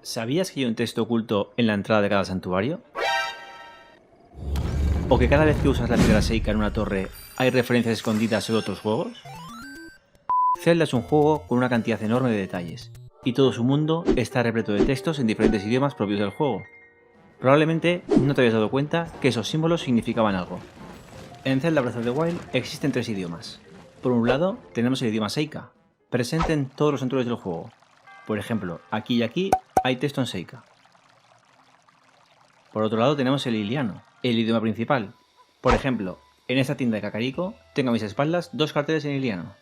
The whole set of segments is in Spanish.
¿Sabías que hay un texto oculto en la entrada de cada santuario? ¿O que cada vez que usas la piedra Seika en una torre hay referencias escondidas en otros juegos? Zelda es un juego con una cantidad enorme de detalles, y todo su mundo está repleto de textos en diferentes idiomas propios del juego. Probablemente no te habías dado cuenta que esos símbolos significaban algo. En Zelda Breath of the Wild existen tres idiomas. Por un lado, tenemos el idioma Seika, presente en todos los santuarios del juego. Por ejemplo, aquí y aquí hay texto en Seika. Por otro lado tenemos el Liliano, el idioma principal. Por ejemplo, en esta tienda de Kakariko tengo a mis espaldas dos carteles en Liliano.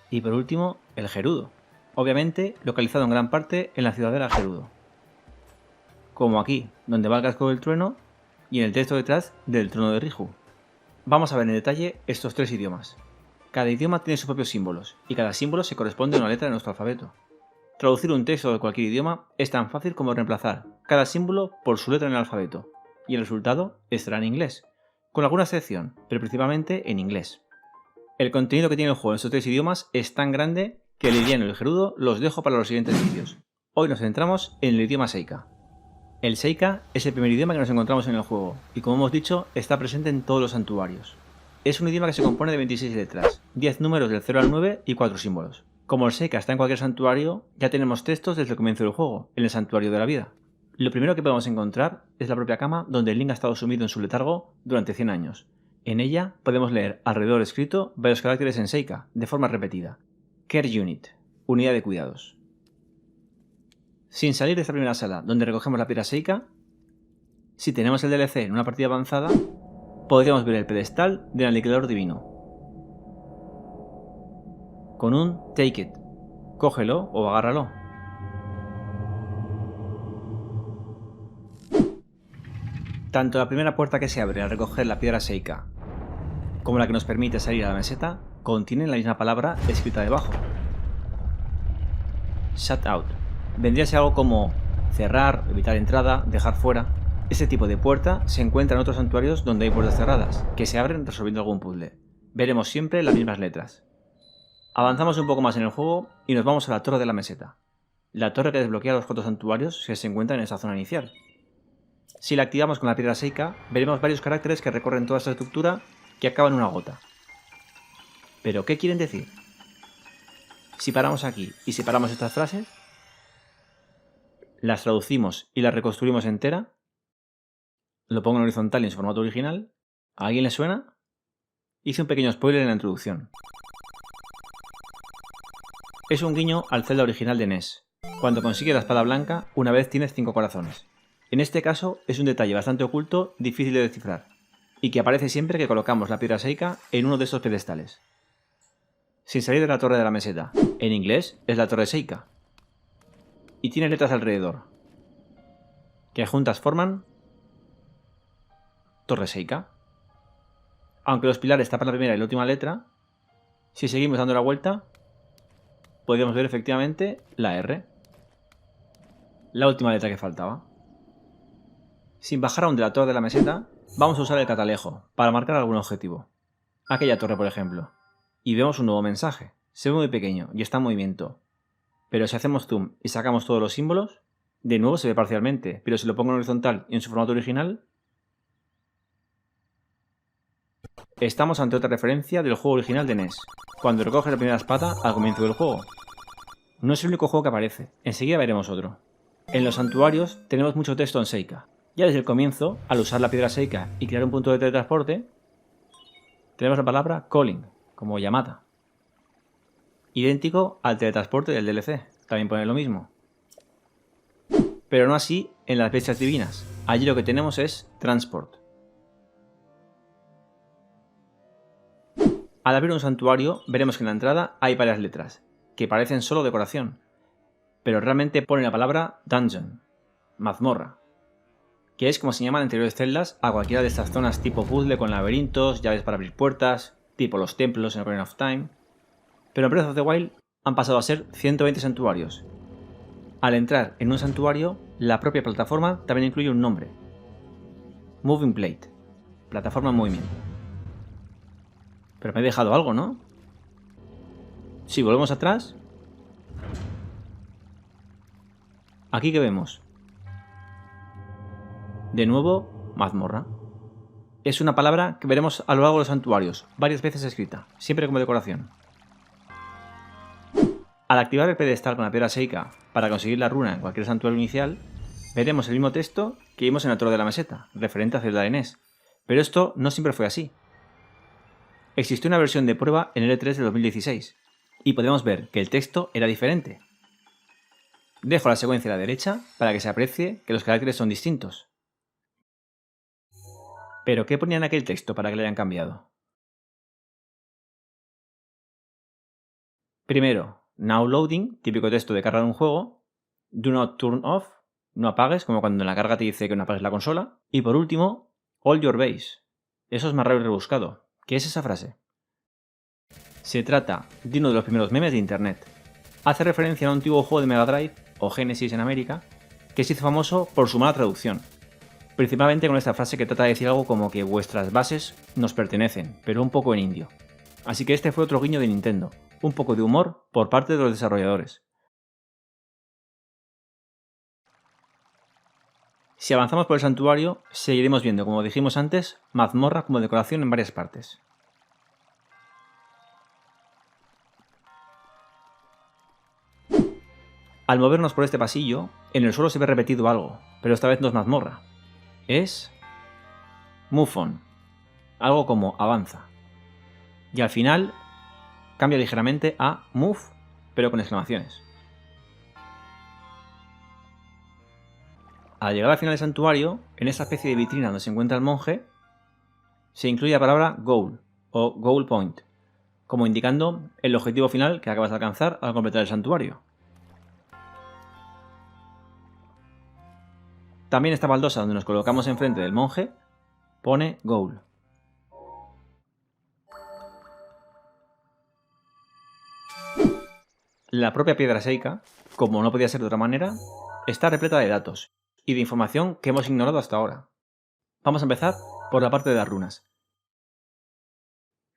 Y por último, el Gerudo, obviamente localizado en gran parte en la ciudadela Gerudo. Como aquí, donde va el casco del trueno, y en el texto detrás del trono de Riju. Vamos a ver en detalle estos tres idiomas. Cada idioma tiene sus propios símbolos, y cada símbolo se corresponde a una letra de nuestro alfabeto. Traducir un texto de cualquier idioma es tan fácil como reemplazar cada símbolo por su letra en el alfabeto, y el resultado estará en inglés, con alguna excepción, pero principalmente en inglés. El contenido que tiene el juego en estos tres idiomas es tan grande que el Liliano y el Gerudo los dejo para los siguientes vídeos. Hoy nos centramos en el idioma Seika. El Seika es el primer idioma que nos encontramos en el juego, y como hemos dicho, está presente en todos los santuarios. Es un idioma que se compone de 26 letras, 10 números del 0 al 9 y 4 símbolos. Como el Seika está en cualquier santuario, ya tenemos textos desde el comienzo del juego, en el Santuario de la Vida. Lo primero que podemos encontrar es la propia cama donde Link ha estado sumido en su letargo durante 100 años. En ella podemos leer alrededor escrito varios caracteres en Seika, de forma repetida. Care Unit, unidad de cuidados. Sin salir de esta primera sala donde recogemos la piedra Seika, si tenemos el DLC en una partida avanzada, podríamos ver el pedestal del aniquilador divino. Con un Take It, cógelo o agárralo. Tanto la primera puerta que se abre al recoger la piedra Seika, como la que nos permite salir a la meseta, contienen la misma palabra escrita debajo. Shut out. Vendría a ser algo como cerrar, evitar entrada, dejar fuera. Este tipo de puerta se encuentra en otros santuarios donde hay puertas cerradas, que se abren resolviendo algún puzzle. Veremos siempre las mismas letras. Avanzamos un poco más en el juego y nos vamos a la torre de la meseta. La torre que desbloquea los 4 santuarios que se encuentran en esta zona inicial. Si la activamos con la piedra Seika, veremos varios caracteres que recorren toda esta estructura que acaban en una gota. ¿Pero qué quieren decir? Si paramos aquí y separamos estas frases, las traducimos y las reconstruimos entera, lo pongo en horizontal y en su formato original, ¿a alguien le suena? Hice un pequeño spoiler en la introducción. Es un guiño al Zelda original de NES. Cuando consigues la espada blanca, una vez tienes 5 corazones. En este caso es un detalle bastante oculto, difícil de descifrar, y que aparece siempre que colocamos la piedra Seika en uno de estos pedestales. Sin salir de la torre de la meseta, en inglés es la torre Seika, y tiene letras alrededor, que juntas forman torre Seika. Aunque los pilares tapan la primera y la última letra, si seguimos dando la vuelta, podríamos ver efectivamente la R, la última letra que faltaba. Sin bajar aún de la torre de la meseta, vamos a usar el catalejo para marcar algún objetivo. Aquella torre, por ejemplo. Y vemos un nuevo mensaje. Se ve muy pequeño y está en movimiento. Pero si hacemos zoom y sacamos todos los símbolos, de nuevo se ve parcialmente, pero si lo pongo en horizontal y en su formato original, estamos ante otra referencia del juego original de NES, cuando recoge la primera espada al comienzo del juego. No es el único juego que aparece, enseguida veremos otro. En los santuarios tenemos mucho texto en Seika. Ya desde el comienzo, al usar la piedra Seika y crear un punto de teletransporte, tenemos la palabra calling, como llamada. Idéntico al teletransporte del DLC, también pone lo mismo. Pero no así en las bestias divinas. Allí lo que tenemos es transport. Al abrir un santuario, veremos que en la entrada hay varias letras, que parecen solo decoración, pero realmente pone la palabra dungeon, mazmorra, que es como se llaman en anteriores celdas a cualquiera de estas zonas tipo puzzle con laberintos, llaves para abrir puertas, tipo los templos en Ocarina of Time. Pero en Breath of the Wild han pasado a ser 120 santuarios. Al entrar en un santuario, la propia plataforma también incluye un nombre: Moving Plate, plataforma en movimiento. Pero me he dejado algo, ¿no? Si volvemos atrás, ¿Aquí qué vemos? De nuevo, mazmorra. Es una palabra que veremos a lo largo de los santuarios, varias veces escrita, siempre como decoración. Al activar el pedestal con la piedra Seika para conseguir la runa en cualquier santuario inicial, veremos el mismo texto que vimos en la Torre de la Meseta, referente a Zelda de NES, pero esto no siempre fue así. Existió una versión de prueba en el E3 de 2016, y podemos ver que el texto era diferente. Dejo la secuencia a la derecha para que se aprecie que los caracteres son distintos. ¿Pero qué ponía en aquel texto para que le hayan cambiado? Primero, Now Loading, típico texto de carga de un juego. Do not turn off, no apagues, como cuando en la carga te dice que no apagues la consola. Y por último, All your base. Eso es más raro y rebuscado. ¿Qué es esa frase? Se trata de uno de los primeros memes de internet. Hace referencia a un antiguo juego de Mega Drive, o Genesis en América, que se hizo famoso por su mala traducción. Principalmente con esta frase que trata de decir algo como que vuestras bases nos pertenecen, pero un poco en indio. Así que este fue otro guiño de Nintendo, un poco de humor por parte de los desarrolladores. Si avanzamos por el santuario, seguiremos viendo, como dijimos antes, mazmorra como decoración en varias partes. Al movernos por este pasillo, en el suelo se ve repetido algo, pero esta vez no es mazmorra. Es Move on, algo como avanza. Y al final cambia ligeramente a Move, pero con exclamaciones. Al llegar al final del santuario, en esta especie de vitrina donde se encuentra el monje, se incluye la palabra Goal o Goal Point, como indicando el objetivo final que acabas de alcanzar al completar el santuario. También esta baldosa donde nos colocamos enfrente del monje pone Goal. La propia piedra Seika, como no podía ser de otra manera, está repleta de datos y de información que hemos ignorado hasta ahora. Vamos a empezar por la parte de las runas.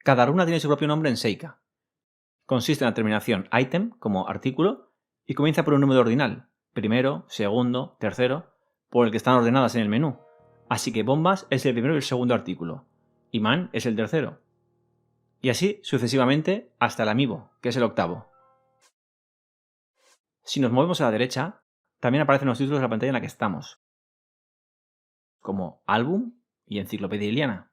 Cada runa tiene su propio nombre en Seika. Consiste en la terminación item como artículo y comienza por un número ordinal, primero, segundo, tercero, por el que están ordenadas en el menú. Así que bombas es el primero y el segundo artículo, imán es el tercero. Y así sucesivamente hasta el amiibo, que es el octavo. Si nos movemos a la derecha, también aparecen los títulos de la pantalla en la que estamos, como álbum y enciclopedia iliana.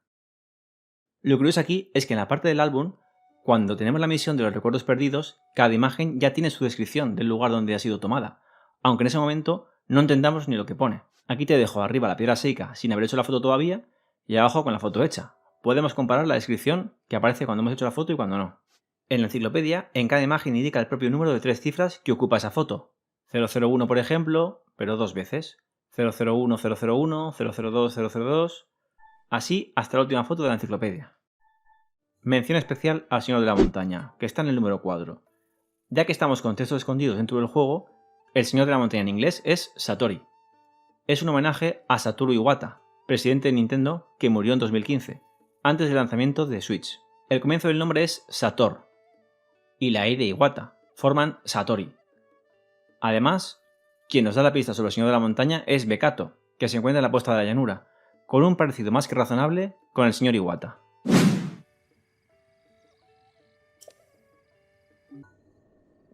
Lo curioso aquí es que en la parte del álbum, cuando tenemos la misión de los recuerdos perdidos, cada imagen ya tiene su descripción del lugar donde ha sido tomada, aunque en ese momento no entendamos ni lo que pone. Aquí te dejo arriba la piedra Seika sin haber hecho la foto todavía y abajo con la foto hecha. Podemos comparar la descripción que aparece cuando hemos hecho la foto y cuando no. En la enciclopedia, en cada imagen indica el propio número de 3 cifras que ocupa esa foto. 001 por ejemplo, pero 2 veces. 001, 001, 002, 002... Así hasta la última foto de la enciclopedia. Mención especial al Señor de la Montaña, que está en el número 4. Ya que estamos con textos escondidos dentro del juego, el Señor de la Montaña en inglés es Satori. Es un homenaje a Satoru Iwata, presidente de Nintendo que murió en 2015, antes del lanzamiento de Switch. El comienzo del nombre es Sator, y la E de Iwata forman Satori. Además, quien nos da la pista sobre el Señor de la Montaña es Bekato, que se encuentra en la Posta de la Llanura, con un parecido más que razonable con el Señor Iwata.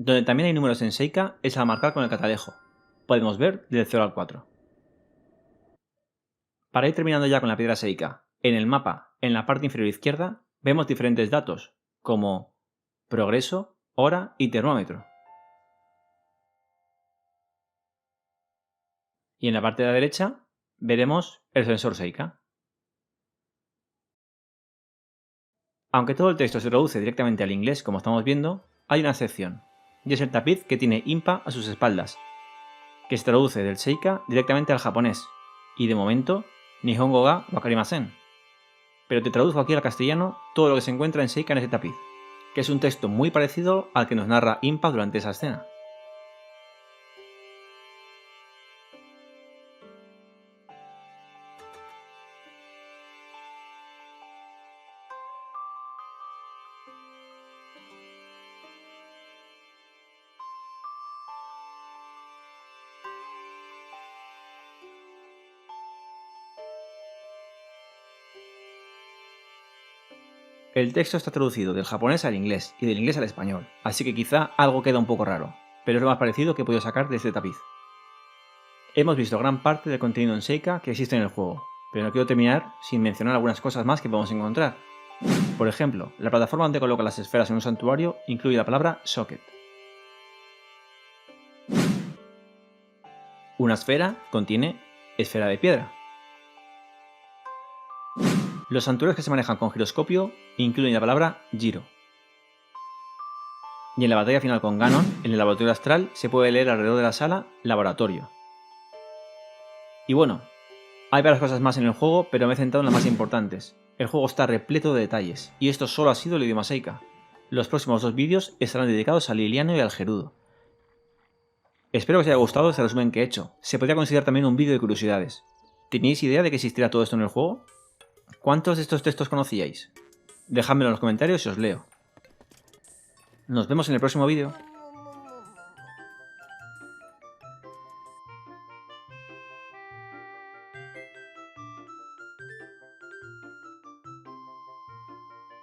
Donde también hay números en Seika es al marcar con el catalejo. Podemos ver del 0 al 4. Para ir terminando ya con la piedra Seika, en el mapa, en la parte inferior izquierda, vemos diferentes datos, como progreso, hora y termómetro. Y en la parte de la derecha veremos el sensor Seika. Aunque todo el texto se traduce directamente al inglés como estamos viendo, hay una excepción, y es el tapiz que tiene Impa a sus espaldas, que se traduce del Seika directamente al japonés, y de momento, Nihongo ga wakarimasen. Pero te traduzco aquí al castellano todo lo que se encuentra en Seika en ese tapiz, que es un texto muy parecido al que nos narra Impa durante esa escena. El texto está traducido del japonés al inglés y del inglés al español, así que quizá algo queda un poco raro, pero es lo más parecido que he podido sacar de este tapiz. Hemos visto gran parte del contenido en Seika que existe en el juego, pero no quiero terminar sin mencionar algunas cosas más que podemos encontrar. Por ejemplo, la plataforma donde coloca las esferas en un santuario incluye la palabra socket. Una esfera contiene esfera de piedra. Los santuarios que se manejan con giroscopio incluyen la palabra giro. Y en la batalla final con Ganon, en el laboratorio astral, se puede leer alrededor de la sala laboratorio. Y bueno, hay varias cosas más en el juego, pero me he centrado en las más importantes. El juego está repleto de detalles, y esto solo ha sido el idioma Seika. Los próximos 2 vídeos estarán dedicados al Liliano y al Gerudo. Espero que os haya gustado este resumen que he hecho. Se podría considerar también un vídeo de curiosidades. ¿Teníais idea de que existiera todo esto en el juego? ¿Cuántos de estos textos conocíais? Dejádmelo en los comentarios y os leo. Nos vemos en el próximo vídeo.